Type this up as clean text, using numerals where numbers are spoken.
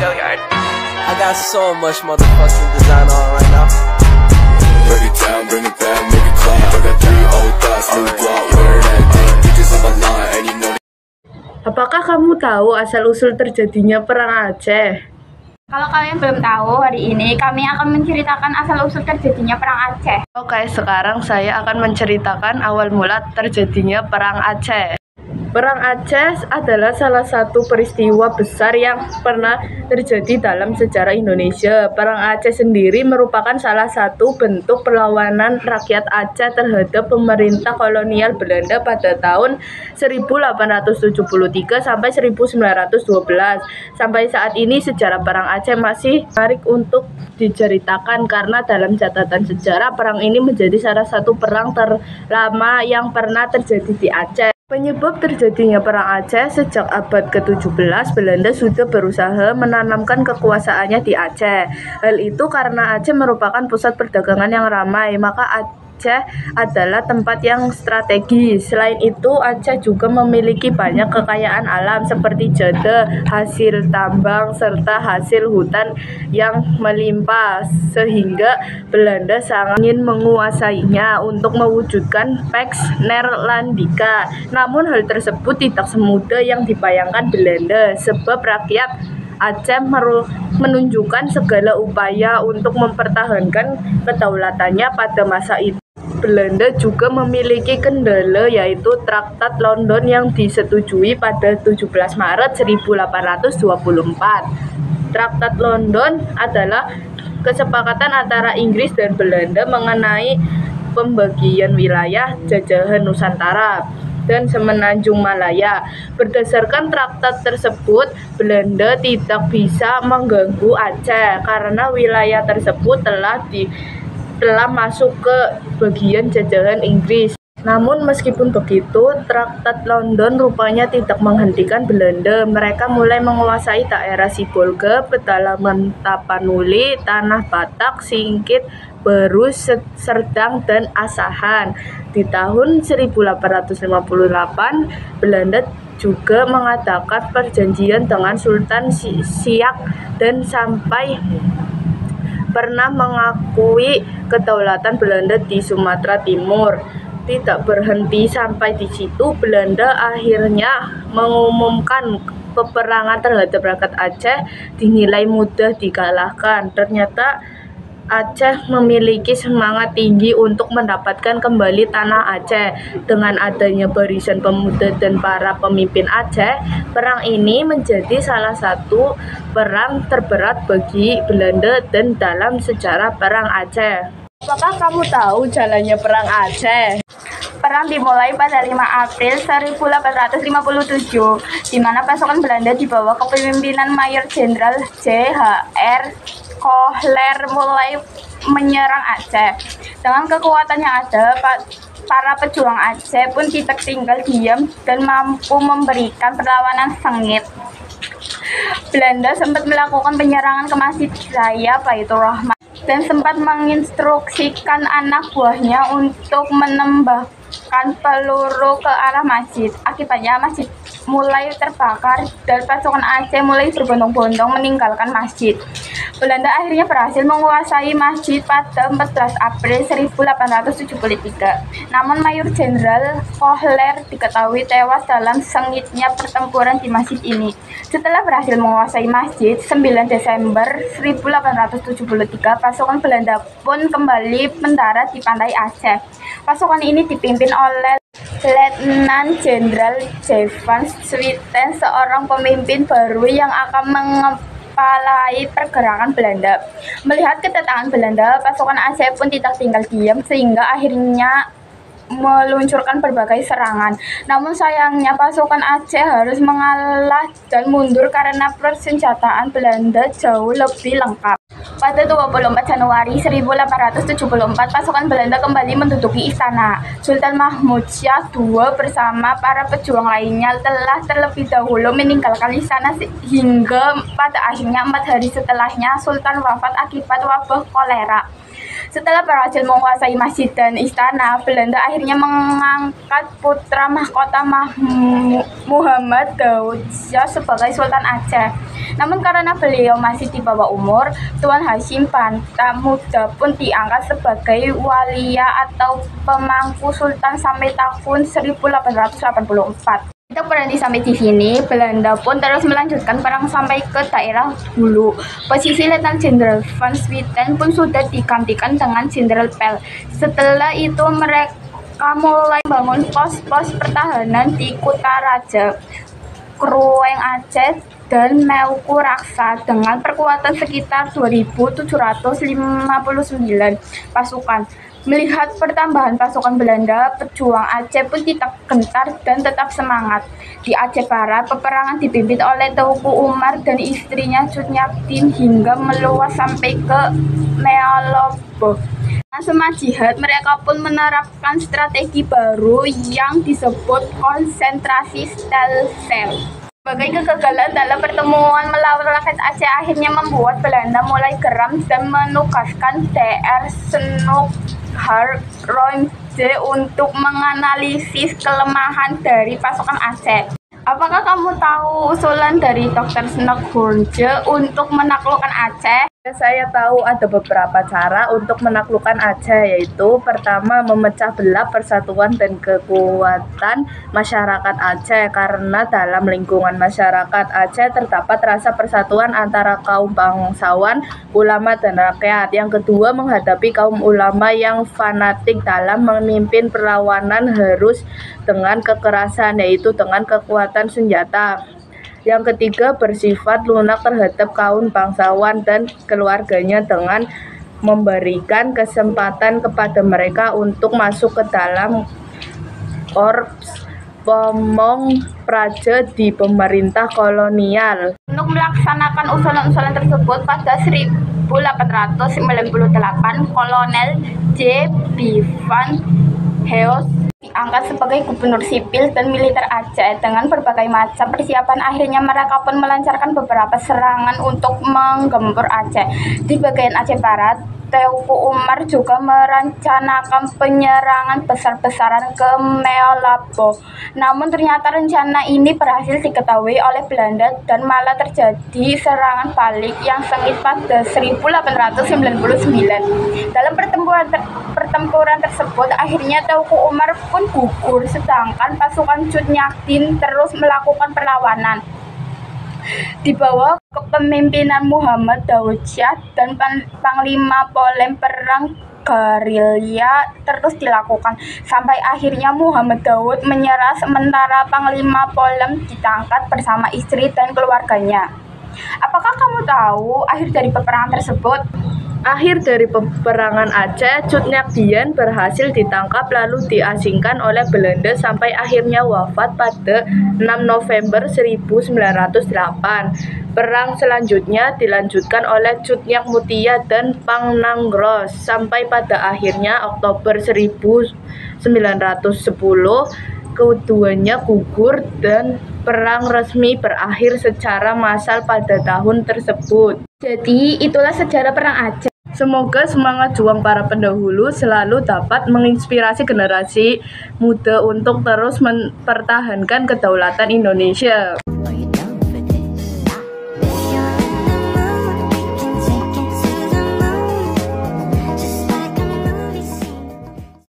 I got so much motherfucking design on right now. Break it down, bring it back, make it clap. I got 3 old thoughts, new guap, wear that thing. Bitches on my line, and you know. Apakah kamu tahu asal-usul terjadinya Perang Aceh? Kalau kalian belum tahu, hari ini kami akan menceritakan asal-usul terjadinya Perang Aceh. Oke, sekarang saya akan menceritakan awal mula terjadinya Perang Aceh. Perang Aceh adalah salah satu peristiwa besar yang pernah terjadi dalam sejarah Indonesia. Perang Aceh sendiri merupakan salah satu bentuk perlawanan rakyat Aceh terhadap pemerintah kolonial Belanda pada tahun 1873 sampai 1912. Sampai saat ini sejarah Perang Aceh masih menarik untuk diceritakan karena dalam catatan sejarah perang ini menjadi salah satu perang terlama yang pernah terjadi di Aceh. Penyebab terjadinya Perang Aceh sejak abad ke-17, Belanda sudah berusaha menanamkan kekuasaannya di Aceh. Hal itu karena Aceh merupakan pusat perdagangan yang ramai, maka Aceh adalah tempat yang strategis. Selain itu, Aceh juga memiliki banyak kekayaan alam seperti jade, hasil tambang, serta hasil hutan yang melimpah, sehingga Belanda sangat ingin menguasainya untuk mewujudkan Pax Neerlandica. Namun hal tersebut tidak semudah yang dibayangkan Belanda, sebab rakyat Aceh menunjukkan segala upaya untuk mempertahankan kedaulatannya pada masa itu. Belanda juga memiliki kendala, yaitu Traktat London yang disetujui pada 17 Maret 1824. Traktat London adalah kesepakatan antara Inggris dan Belanda mengenai pembagian wilayah jajahan Nusantara dan Semenanjung Malaya. Berdasarkan traktat tersebut, Belanda tidak bisa mengganggu Aceh karena wilayah tersebut telah masuk ke bagian jajahan Inggris. Namun meskipun begitu, Traktat London rupanya tidak menghentikan Belanda. Mereka mulai menguasai daerah Sibolga, pedalaman Tapanuli, Tanah Batak, Singkit, Berus, Serdang, dan Asahan. Di tahun 1858, Belanda juga mengadakan perjanjian dengan Sultan Siak dan sampai pernah mengakui kedaulatan Belanda di Sumatera Timur. Tidak berhenti sampai di situ, Belanda akhirnya mengumumkan peperangan terhadap rakyat Aceh dinilai mudah dikalahkan. Ternyata Aceh memiliki semangat tinggi untuk mendapatkan kembali tanah Aceh. Dengan adanya barisan pemuda dan para pemimpin Aceh, perang ini menjadi salah satu perang terberat bagi Belanda dan dalam sejarah Perang Aceh. Apakah kamu tahu jalannya Perang Aceh? Perang dimulai pada 5 April 1857, di mana pasukan Belanda di bawah kepemimpinan Mayor Jenderal J.H.R. Kohler mulai menyerang Aceh. Dengan kekuatan yang ada, para pejuang Aceh pun tidak tinggal diam dan mampu memberikan perlawanan sengit. Belanda sempat melakukan penyerangan ke Masjid Raya Baitur Rahman dan sempat menginstruksikan anak buahnya untuk menembakkan peluru ke arah masjid. Akibatnya masjid mulai terbakar dan pasukan Aceh mulai berbondong-bondong meninggalkan masjid. Belanda akhirnya berhasil menguasai masjid pada 14 April 1873. Namun Mayor Jenderal Kohler diketahui tewas dalam sengitnya pertempuran di masjid ini. Setelah berhasil menguasai masjid, 9 Desember 1873, pasukan Belanda pun kembali mendarat di pantai Aceh. Pasukan ini dipimpin oleh Letnan Jenderal Jevan Switen, seorang pemimpin baru yang akan mengepalai pergerakan Belanda. Melihat kedatangan Belanda, pasukan Aceh pun tidak tinggal diam sehingga akhirnya meluncurkan berbagai serangan. Namun sayangnya pasukan Aceh harus mengalah dan mundur karena persenjataan Belanda jauh lebih lengkap. Pada 24 Januari 1874, pasukan Belanda kembali menduduki istana. Sultan Mahmud Syah II bersama para pejuang lainnya telah terlebih dahulu meninggalkan istana hingga pada akhirnya 4 hari setelahnya Sultan wafat akibat wabah kolera. Setelah berhasil menguasai masjid dan istana, Belanda akhirnya mengangkat putra mahkota Muhammad Daud Shah sebagai Sultan Aceh. Namun karena beliau masih di bawah umur, Tuan Hasyim Bantamuda pun diangkat sebagai walia atau pemangku sultan sampai tahun 1884. Kita berhenti sampai di sini. Belanda pun terus melanjutkan perang sampai ke daerah Hulu. Posisi Letnan Jenderal Van Swieten pun sudah digantikan dengan Jenderal Pel. Setelah itu mereka mulai membangun pos-pos pertahanan di Kutaraja, Krueng Aceh, dan Meuku Raksa dengan perkuatan sekitar 2.759 pasukan. Melihat pertambahan pasukan Belanda, pejuang Aceh pun tidak gentar dan tetap semangat. Di Aceh Barat, peperangan dipimpin oleh Teuku Umar dan istrinya Cutnyadin hingga meluas sampai ke Meolobo. Semasa jihad, mereka pun menerapkan strategi baru yang disebut konsentrasi sel. Sebagai kegagalan dalam pertemuan melawan rakyat Aceh akhirnya membuat Belanda mulai geram dan menugaskan Dr. Snoekhart Roemde untuk menganalisis kelemahan dari pasukan Aceh. Apakah kamu tahu usulan dari Dr. Snoekhart untuk menaklukkan Aceh? Saya tahu ada beberapa cara untuk menaklukkan Aceh, yaitu pertama, memecah belah persatuan dan kekuatan masyarakat Aceh, karena dalam lingkungan masyarakat Aceh terdapat rasa persatuan antara kaum bangsawan, ulama, dan rakyat. Yang kedua, menghadapi kaum ulama yang fanatik dalam memimpin perlawanan harus dengan kekerasan, yaitu dengan kekuatan senjata. Yang ketiga, bersifat lunak terhadap kaum bangsawan dan keluarganya dengan memberikan kesempatan kepada mereka untuk masuk ke dalam korps Pamong Praja di pemerintah kolonial. Untuk melaksanakan usulan-usulan tersebut pada 1898, Kolonel J. B. Van Heos diangkat sebagai gubernur sipil dan militer Aceh. Dengan berbagai macam persiapan, akhirnya mereka pun melancarkan beberapa serangan untuk menggempur Aceh. Di bagian Aceh Barat, Teuku Umar juga merencanakan penyerangan besar-besaran ke Meolabo. Namun ternyata rencana ini berhasil diketahui oleh Belanda dan malah terjadi serangan balik yang sengit pada 1899. Dalam pertempuran tersebut, akhirnya Teuku Umar pun gugur, sedangkan pasukan Cutnyadin terus melakukan perlawanan. Di bawah kepemimpinan Muhammad Daud Shah dan Panglima Polem, perang gerilya terus dilakukan sampai akhirnya Muhammad Daud menyerah, sementara Panglima Polem ditangkap bersama istri dan keluarganya. Apakah kamu tahu akhir dari peperangan tersebut? Akhir dari peperangan Aceh, Cutnyadin berhasil ditangkap lalu diasingkan oleh Belanda sampai akhirnya wafat pada 6 November 1908. Perang selanjutnya dilanjutkan oleh Cutnyadmutia dan Pangnangros sampai pada akhirnya Oktober 1910 keduanya gugur dan perang resmi berakhir secara massal pada tahun tersebut. Jadi itulah sejarah perang Aceh. Semoga semangat juang para pendahulu selalu dapat menginspirasi generasi muda untuk terus mempertahankan kedaulatan Indonesia.